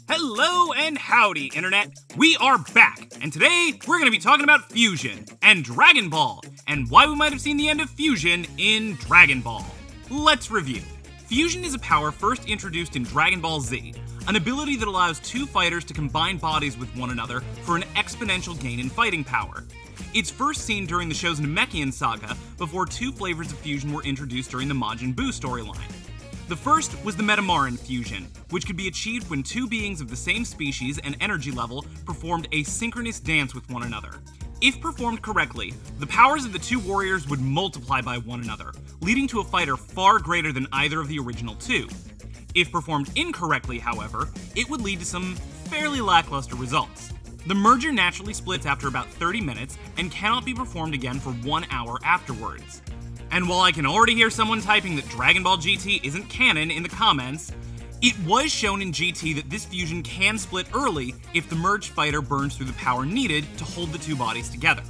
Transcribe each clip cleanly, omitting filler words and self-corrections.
Hello and howdy, Internet! We are back, and today we're going to be talking about Fusion and Dragon Ball, and why we might have seen the end of Fusion in Dragon Ball. Let's review. Fusion is a power first introduced in Dragon Ball Z, an ability that allows two fighters to combine bodies with one another for an exponential gain in fighting power. It's first seen during the show's Namekian saga, before two flavors of fusion were introduced during the Majin Buu storyline. The first was the Metamaran fusion, which could be achieved when two beings of the same species and energy level performed a synchronous dance with one another. If performed correctly, the powers of the two warriors would multiply by one another, leading to a fighter far greater than either of the original two. If performed incorrectly, however, it would lead to some fairly lackluster results. The merger naturally splits after about 30 minutes and cannot be performed again for 1 hour afterwards. And while I can already hear someone typing that Dragon Ball GT isn't canon in the comments, it was shown in GT that this fusion can split early if the merged fighter burns through the power needed to hold the two bodies together.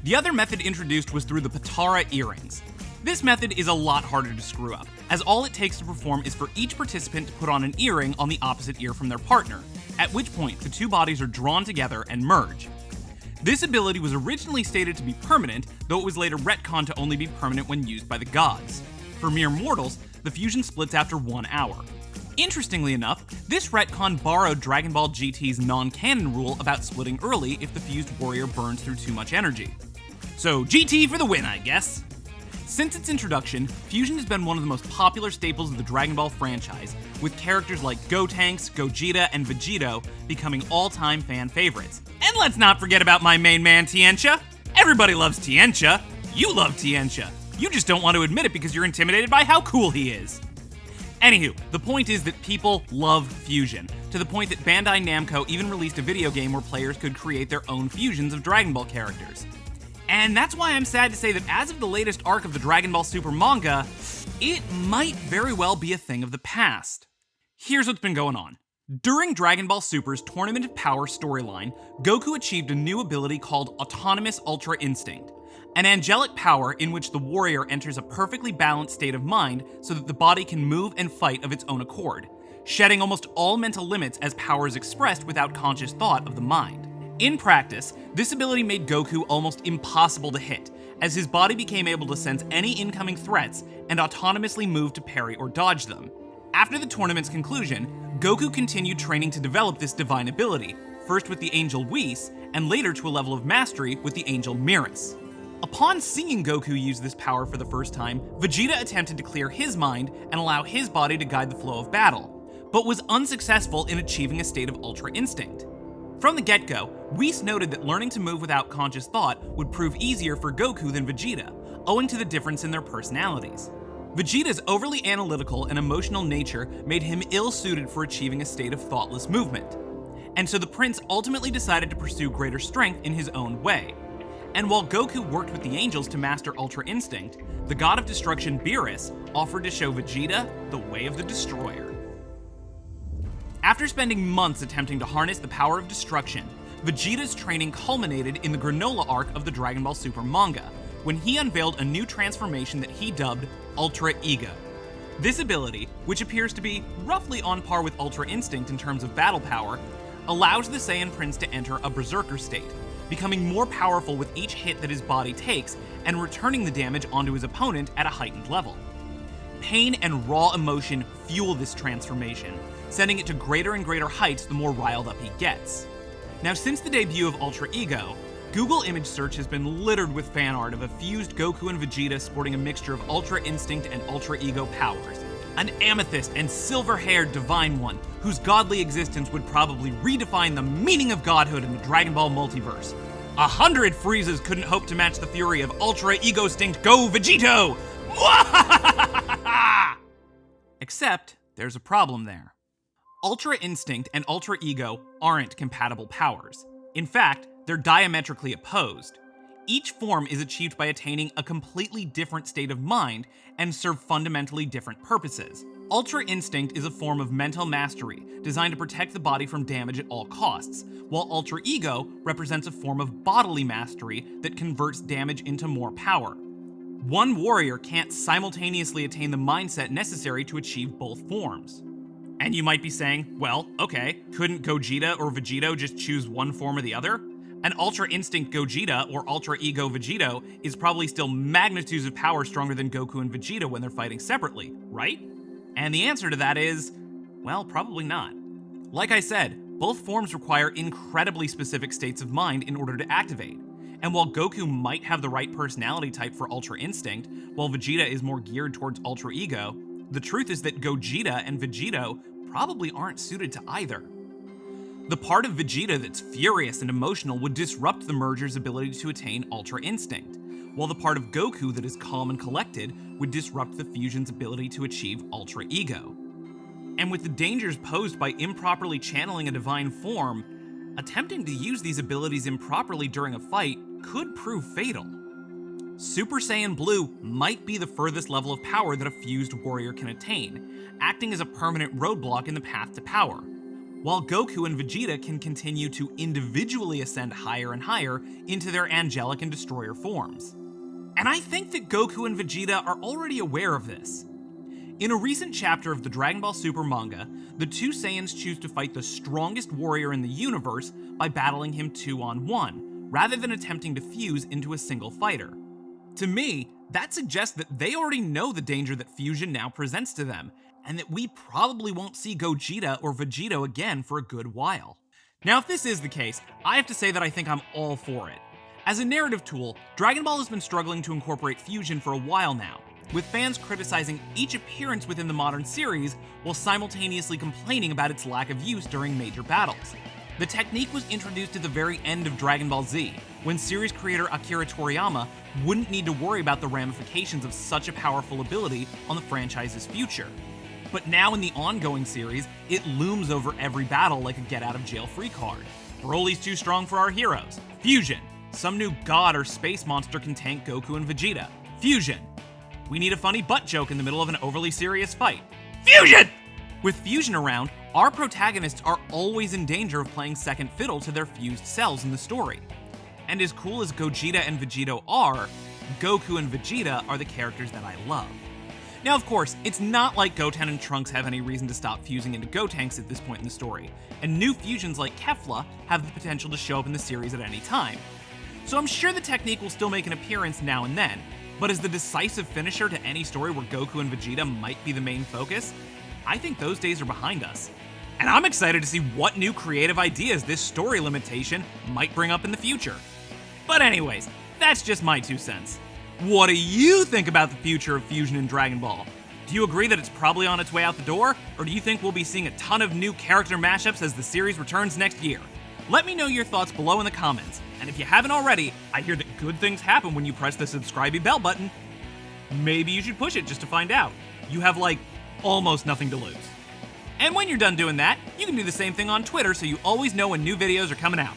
The other method introduced was through the Patara earrings. This method is a lot harder to screw up, as all it takes to perform is for each participant to put on an earring on the opposite ear from their partner, at which point the two bodies are drawn together and merge. This ability was originally stated to be permanent, though it was later retconned to only be permanent when used by the gods. For mere mortals, the fusion splits after 1 hour. Interestingly enough, this retcon borrowed Dragon Ball GT's non-canon rule about splitting early if the fused warrior burns through too much energy. So GT for the win, I guess. Since its introduction, Fusion has been one of the most popular staples of the Dragon Ball franchise, with characters like Gotenks, Gogeta, and Vegito becoming all-time fan favorites. And let's not forget about my main man, Tiencha. Everybody loves Tiencha. You love Tiencha. You just don't want to admit it because you're intimidated by how cool he is. Anywho, the point is that people love Fusion, to the point that Bandai Namco even released a video game where players could create their own fusions of Dragon Ball characters. And that's why I'm sad to say that as of the latest arc of the Dragon Ball Super manga, it might very well be a thing of the past. Here's what's been going on. During Dragon Ball Super's Tournament of Power storyline, Goku achieved a new ability called Autonomous Ultra Instinct, an angelic power in which the warrior enters a perfectly balanced state of mind so that the body can move and fight of its own accord, shedding almost all mental limits as power is expressed without conscious thought of the mind. In practice, this ability made Goku almost impossible to hit, as his body became able to sense any incoming threats and autonomously move to parry or dodge them. After the tournament's conclusion, Goku continued training to develop this divine ability, first with the angel Whis, and later to a level of mastery with the angel Miras. Upon seeing Goku use this power for the first time, Vegeta attempted to clear his mind and allow his body to guide the flow of battle, but was unsuccessful in achieving a state of Ultra Instinct. From the get-go, Whis noted that learning to move without conscious thought would prove easier for Goku than Vegeta, owing to the difference in their personalities. Vegeta's overly analytical and emotional nature made him ill-suited for achieving a state of thoughtless movement, and so the prince ultimately decided to pursue greater strength in his own way. And while Goku worked with the angels to master Ultra Instinct, the god of destruction Beerus offered to show Vegeta the way of the destroyer. After spending months attempting to harness the power of destruction, Vegeta's training culminated in the Granola arc of the Dragon Ball Super manga, when he unveiled a new transformation that he dubbed Ultra Ego. This ability, which appears to be roughly on par with Ultra Instinct in terms of battle power, allows the Saiyan Prince to enter a berserker state, becoming more powerful with each hit that his body takes and returning the damage onto his opponent at a heightened level. Pain and raw emotion fuel this transformation, sending it to greater and greater heights the more riled up he gets. Now, since the debut of Ultra Ego, Google image search has been littered with fan art of a fused Goku and Vegeta sporting a mixture of Ultra Instinct and Ultra Ego powers. An amethyst and silver-haired divine one, whose godly existence would probably redefine the meaning of godhood in the Dragon Ball multiverse. 100 Friezas couldn't hope to match the fury of Ultra Ego Instinct Go Vegito! Except, there's a problem there. Ultra Instinct and Ultra Ego aren't compatible powers. In fact, they're diametrically opposed. Each form is achieved by attaining a completely different state of mind and serve fundamentally different purposes. Ultra Instinct is a form of mental mastery designed to protect the body from damage at all costs, while Ultra Ego represents a form of bodily mastery that converts damage into more power. One warrior can't simultaneously attain the mindset necessary to achieve both forms. And you might be saying, well, okay, couldn't Gogeta or Vegito just choose one form or the other? An Ultra Instinct Gogeta or Ultra Ego Vegito is probably still magnitudes of power stronger than Goku and Vegeta when they're fighting separately, right? And the answer to that is, well, probably not. Like I said, both forms require incredibly specific states of mind in order to activate. And while Goku might have the right personality type for Ultra Instinct, while Vegeta is more geared towards Ultra Ego, the truth is that Gogeta and Vegito probably aren't suited to either. The part of Vegeta that's furious and emotional would disrupt the merger's ability to attain Ultra Instinct, while the part of Goku that is calm and collected would disrupt the fusion's ability to achieve Ultra Ego. And with the dangers posed by improperly channeling a divine form, attempting to use these abilities improperly during a fight could prove fatal. Super Saiyan Blue might be the furthest level of power that a fused warrior can attain, acting as a permanent roadblock in the path to power, while Goku and Vegeta can continue to individually ascend higher and higher into their angelic and destroyer forms. And I think that Goku and Vegeta are already aware of this. In a recent chapter of the Dragon Ball Super manga, the two Saiyans choose to fight the strongest warrior in the universe by battling him 2-on-1, rather than attempting to fuse into a single fighter. To me, that suggests that they already know the danger that fusion now presents to them, and that we probably won't see Gogeta or Vegito again for a good while. Now, if this is the case, I have to say that I think I'm all for it. As a narrative tool, Dragon Ball has been struggling to incorporate fusion for a while now, with fans criticizing each appearance within the modern series while simultaneously complaining about its lack of use during major battles. The technique was introduced at the very end of Dragon Ball Z, when series creator Akira Toriyama wouldn't need to worry about the ramifications of such a powerful ability on the franchise's future. But now in the ongoing series, it looms over every battle like a get-out-of-jail-free card. Broly's too strong for our heroes. Fusion. Some new god or space monster can tank Goku and Vegeta. Fusion. We need a funny butt joke in the middle of an overly serious fight. Fusion! With fusion around, our protagonists are always in danger of playing second fiddle to their fused selves in the story. And as cool as Gogeta and Vegito are, Goku and Vegeta are the characters that I love. Now, of course, it's not like Goten and Trunks have any reason to stop fusing into Gotenks at this point in the story, and new fusions like Kefla have the potential to show up in the series at any time. So I'm sure the technique will still make an appearance now and then, but as the decisive finisher to any story where Goku and Vegeta might be the main focus, I think those days are behind us. And I'm excited to see what new creative ideas this story limitation might bring up in the future. But anyways, that's just my 2 cents. What do you think about the future of fusion in Dragon Ball? Do you agree that it's probably on its way out the door, or do you think we'll be seeing a ton of new character mashups as the series returns next year? Let me know your thoughts below in the comments, and if you haven't already, I hear that good things happen when you press the subscribe bell button. Maybe you should push it just to find out. You have almost nothing to lose. And when you're done doing that, you can do the same thing on Twitter so you always know when new videos are coming out.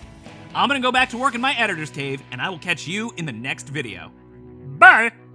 I'm gonna go back to work in my editor's cave, and I will catch you in the next video. Bye!